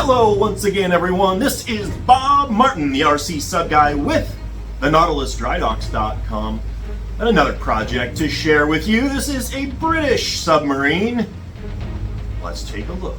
Hello once again, everyone. This is Bob Martin, the RC Sub Guy with the NautilusDryDocks.com, and another project to share with you. This is a British submarine. Let's take a look.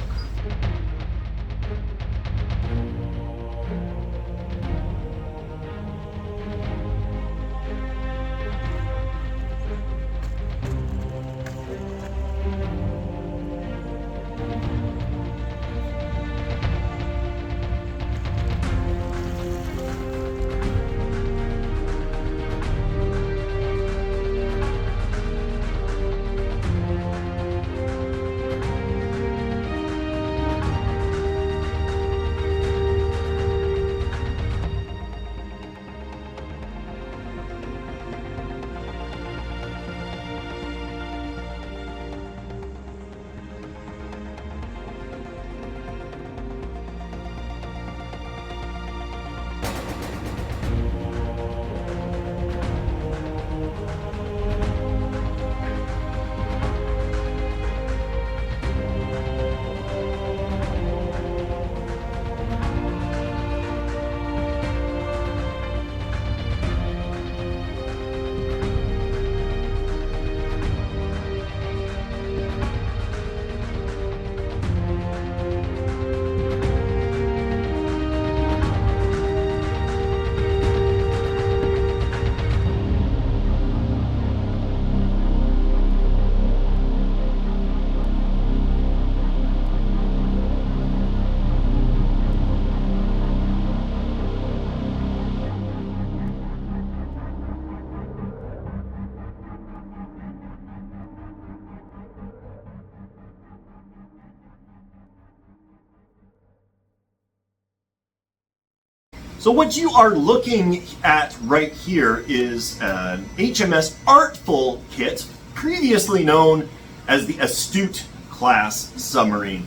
So what you are looking at right here is an HMS Artful kit, previously known as the Astute class submarine.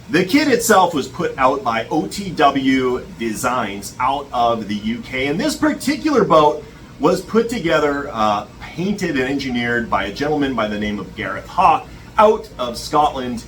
The kit itself was put out by OTW Designs out of the UK, and this particular boat was put together, painted and engineered by a gentleman by the name of Gareth Haw out of Scotland.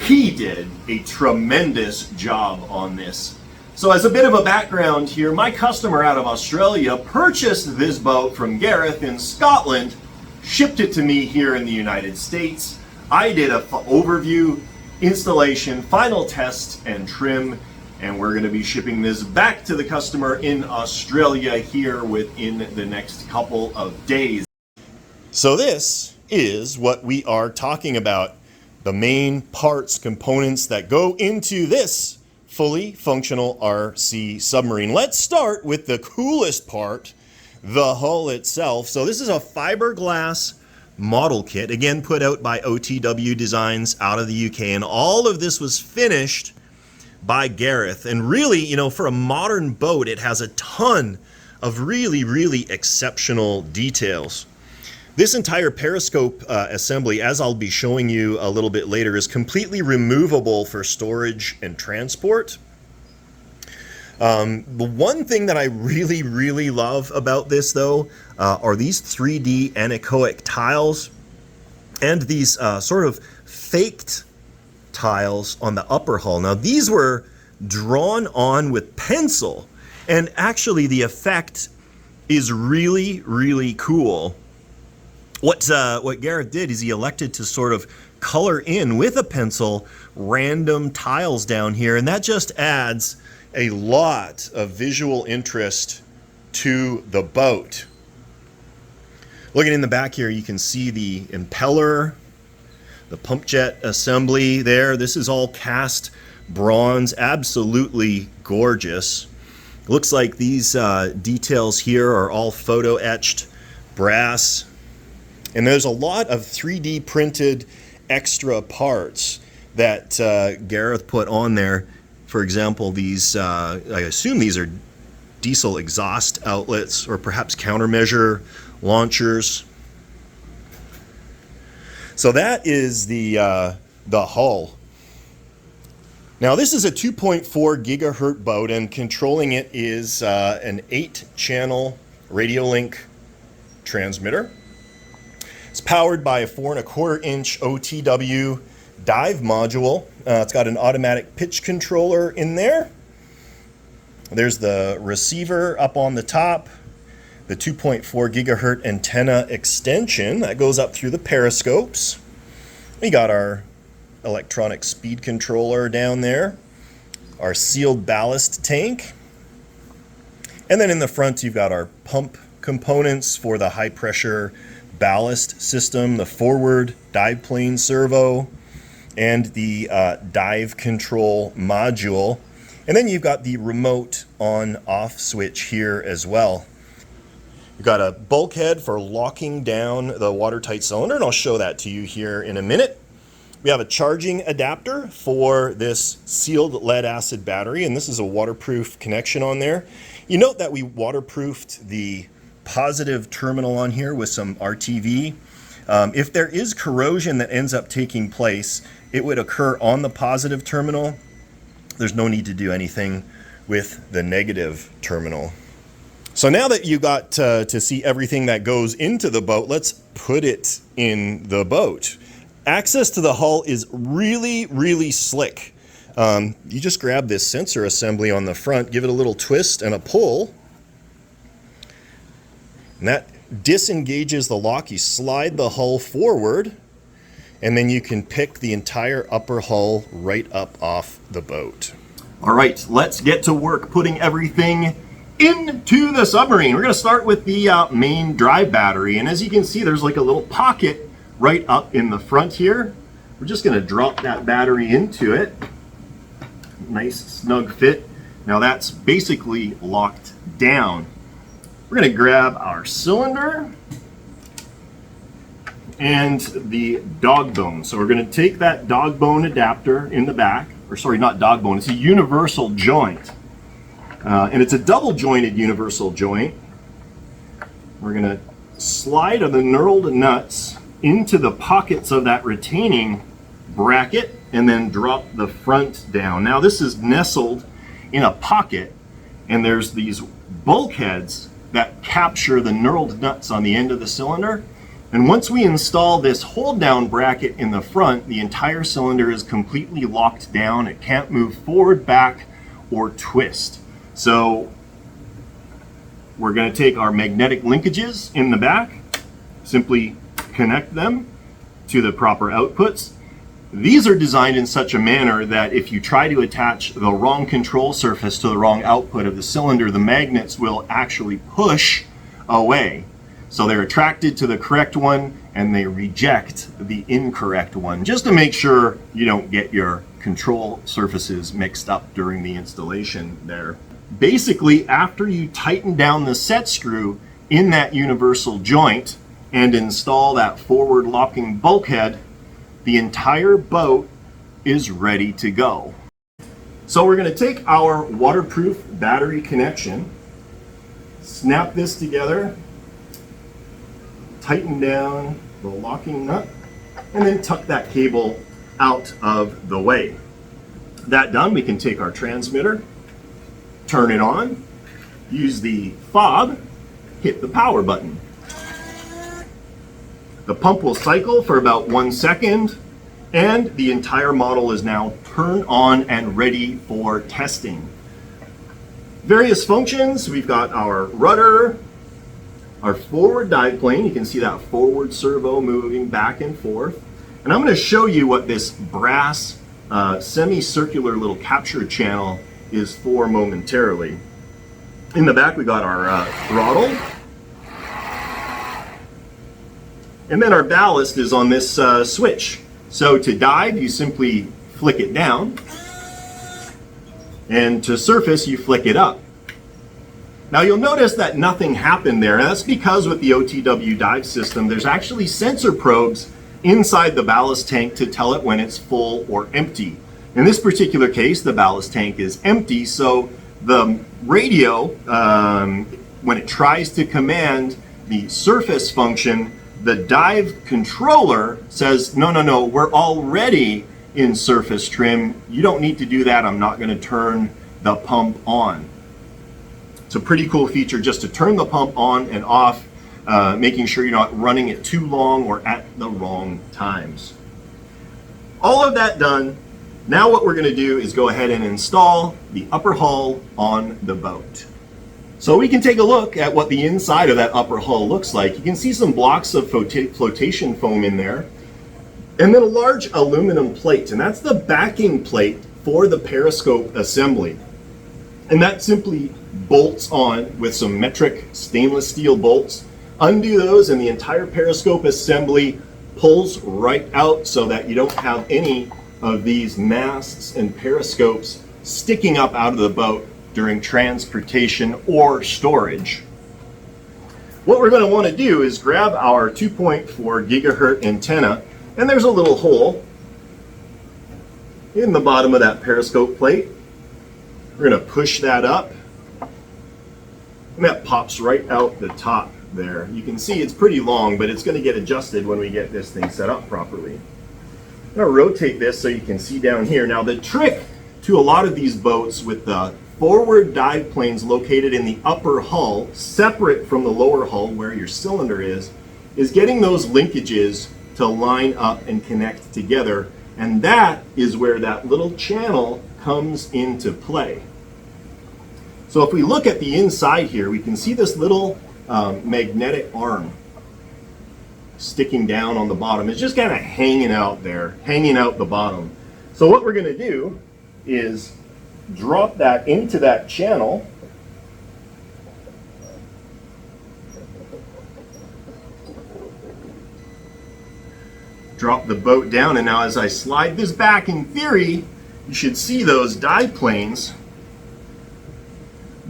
He did a tremendous job on this. So as a bit of a background here, my customer out of Australia purchased this boat from Gareth in Scotland, shipped it to me here in the United States. I did an overview, installation, final test, and trim, and we're going to be shipping this back to the customer in Australia here within the next couple of days. So this is what we are talking about, the main parts, components that go into this fully functional RC submarine. Let's start with the coolest part, the hull itself. So this is a fiberglass model kit, again put out by OTW Designs out of the UK, and all of this was finished by Gareth. And really, you know, for a modern boat, it has a ton of really exceptional details. This entire periscope assembly, as I'll be showing you a little bit later, is completely removable for storage and transport. The one thing that I really love about this, though, are these 3D anechoic tiles and these sort of faked tiles on the upper hull. Now, these were drawn on with pencil, and actually the effect is really cool. What Gareth did is he elected to sort of color in with a pencil random tiles down here, and that just adds a lot of visual interest to the boat. Looking in the back here, you can see the impeller, the pump jet assembly there. This is all cast bronze, absolutely gorgeous. Looks like these details here are all photo etched brass. And there's a lot of 3D printed extra parts that Gareth put on there. For example, these, I assume these are diesel exhaust outlets or perhaps countermeasure launchers. So that is the hull. Now this is a 2.4 gigahertz boat, and controlling it is an 8-channel radio link transmitter. It's powered by a 4¼ inch OTW dive module. It's got an automatic pitch controller in there. There's the receiver up on the top, the 2.4 gigahertz antenna extension that goes up through the periscopes. We got our electronic speed controller down there, our sealed ballast tank, and then in the front you've got our pump components for the high pressure ballast system, the forward dive plane servo, and the dive control module. And then you've got the remote on-off switch here as well. You've got a bulkhead for locking down the watertight cylinder, and I'll show that to you here in a minute. We have a charging adapter for this sealed lead acid battery, and this is a waterproof connection on there. You note that we waterproofed the positive terminal on here with some RTV. If there is corrosion that ends up taking place, it would occur on the positive terminal. There's no need to do anything with the negative terminal. So now that you got to see everything that goes into the boat, let's put it in the boat. Access to the hull is really, really slick. You just grab this sensor assembly on the front, give it a little twist and a pull, and that disengages the lock. You slide the hull forward, and then you can pick the entire upper hull right up off the boat. All right, let's get to work putting everything into the submarine. We're going to start with the main drive battery, and as you can see, there's like a little pocket right up in the front here. We're just going to drop that battery into it. Nice snug fit. Now that's basically locked down. We're going to grab our cylinder and the dog bone. So we're going to take that dog bone adapter in the back, or sorry, not dog bone, it's a universal joint. And it's a double jointed universal joint. We're going to slide the knurled nuts into the pockets of that retaining bracket and then drop the front down. Now this is nestled in a pocket, and there's these bulkheads that capture the knurled nuts on the end of the cylinder. And once we install this hold down bracket in the front, the entire cylinder is completely locked down. It can't move forward, back, or twist. So we're going to take our magnetic linkages in the back, simply connect them to the proper outputs. These are designed in such a manner that if you try to attach the wrong control surface to the wrong output of the cylinder, the magnets will actually push away. So they're attracted to the correct one and they reject the incorrect one, just to make sure you don't get your control surfaces mixed up during the installation there. Basically, after you tighten down the set screw in that universal joint and install that forward locking bulkhead, the entire boat is ready to go. So we're going to take our waterproof battery connection, snap this together, tighten down the locking nut, and then tuck that cable out of the way. That done, we can take our transmitter, turn it on, use the fob, hit the power button. The pump will cycle for about 1 second, and the entire model is now turned on and ready for testing. Various functions, we've got our rudder, our forward dive plane. You can see that forward servo moving back and forth. And I'm going to show you what this brass semicircular little capture channel is for momentarily. In the back we got our throttle. And then our ballast is on this switch. So to dive, you simply flick it down. And to surface, you flick it up. Now you'll notice that nothing happened there. And that's because with the OTW dive system, there's actually sensor probes inside the ballast tank to tell it when it's full or empty. In this particular case, the ballast tank is empty, so the radio, when it tries to command the surface function, the dive controller says, no, we're already in surface trim. You don't need to do that. I'm not going to turn the pump on. It's a pretty cool feature just to turn the pump on and off, making sure you're not running it too long or at the wrong times. All of that done, now what we're going to do is go ahead and install the upper hull on the boat. So we can take a look at what the inside of that upper hull looks like. You can see some blocks of flotation foam in there, and then a large aluminum plate, and that's the backing plate for the periscope assembly. And that simply bolts on with some metric stainless steel bolts. Undo those and the entire periscope assembly pulls right out so that you don't have any of these masts and periscopes sticking up out of the boat during transportation or storage. What we're going to want to do is grab our 2.4 gigahertz antenna, and there's a little hole in the bottom of that periscope plate. We're going to push that up, and that pops right out the top there. You can see it's pretty long, but it's going to get adjusted when we get this thing set up properly. I'm going to rotate this so you can see down here. Now the trick to a lot of these boats with the forward dive planes located in the upper hull, separate from the lower hull where your cylinder is getting those linkages to line up and connect together. And that is where that little channel comes into play. So if we look at the inside here, we can see this little magnetic arm sticking down on the bottom. It's just kind of hanging out there, hanging out the bottom. So what we're going to do is drop that into that channel. Drop the boat down, and now as I slide this back, in theory, you should see those dive planes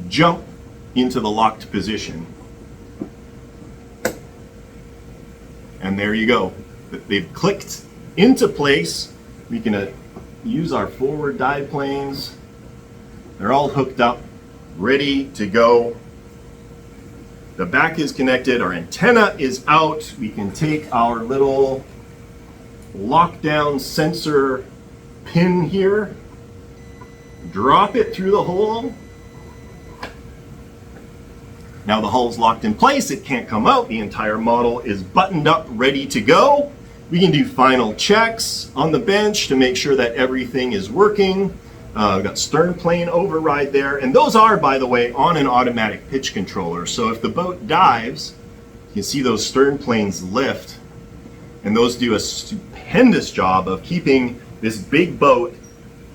jump into the locked position. And there you go. They've clicked into place. We can use our forward dive planes. They're all hooked up, ready to go. The back is connected, our antenna is out. We can take our little lockdown sensor pin here, drop it through the hole. Now the hull's locked in place, it can't come out. The entire model is buttoned up, ready to go. We can do final checks on the bench to make sure that everything is working. We've got stern plane override there, and those are, by the way, on an automatic pitch controller. So if the boat dives, you can see those stern planes lift, and those do a stupendous job of keeping this big boat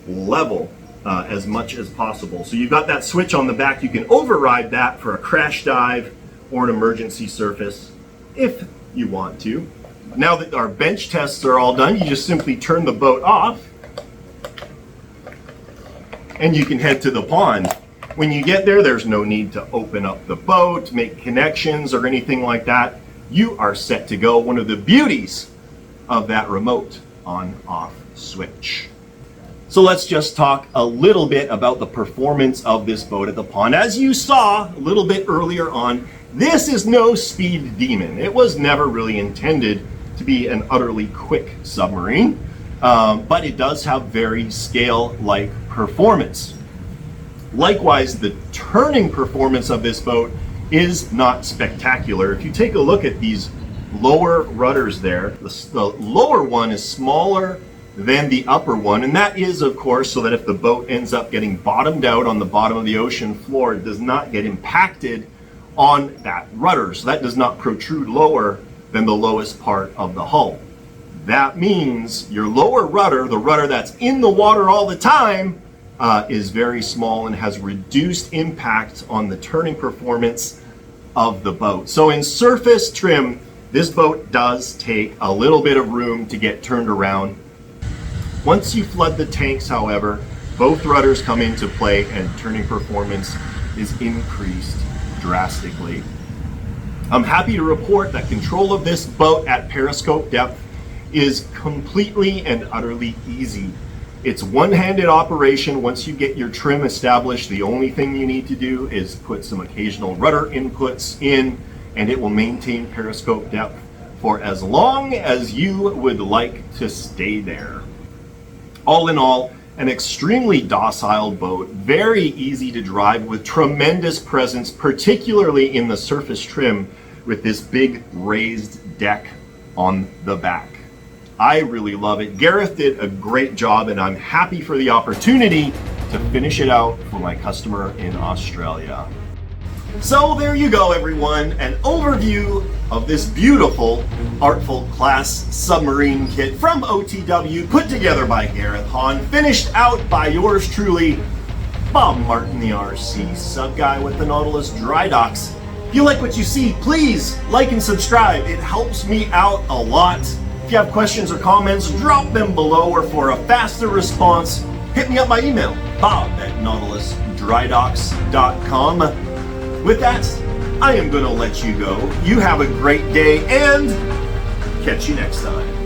level as much as possible. So you've got that switch on the back. You can override that for a crash dive or an emergency surface if you want to. Now that our bench tests are all done, you just simply turn the boat off and you can head to the pond. When you get there, there's no need to open up the boat, make connections or anything like that. You are set to go. One of the beauties of that remote on-off switch. So let's just talk a little bit about the performance of this boat at the pond. As you saw a little bit earlier on, this is no speed demon. It was never really intended to be an utterly quick submarine, but it does have very scale-like performance. Likewise, the turning performance of this boat is not spectacular. If you take a look at these lower rudders there, the lower one is smaller than the upper one, and that is, of course, so that if the boat ends up getting bottomed out on the bottom of the ocean floor, it does not get impacted on that rudder. So that does not protrude lower than the lowest part of the hull. That means your lower rudder, the rudder that's in the water all the time, is very small and has reduced impact on the turning performance of the boat. So in surface trim, this boat does take a little bit of room to get turned around. Once you flood the tanks, however, both rudders come into play and turning performance is increased drastically. I'm happy to report that control of this boat at periscope depth is completely and utterly easy. It's one-handed operation. Once you get your trim established, the only thing you need to do is put some occasional rudder inputs in, and it will maintain periscope depth for as long as you would like to stay there. All in all, an extremely docile boat, very easy to drive with tremendous presence, particularly in the surface trim with this big raised deck on the back. I really love it. Gareth did a great job, and I'm happy for the opportunity to finish it out for my customer in Australia. So there you go, everyone, an overview of this beautiful Artful Class Submarine kit from OTW, put together by Gareth Hahn, finished out by yours truly, Bob Martin, the RC sub guy with the Nautilus Dry Docks. If you like what you see, please like and subscribe. It helps me out a lot. If you have questions or comments, drop them below, or for a faster response, hit me up by email, bob@nautilusdrydocks.com. With that, I am going to let you go. You have a great day, and catch you next time.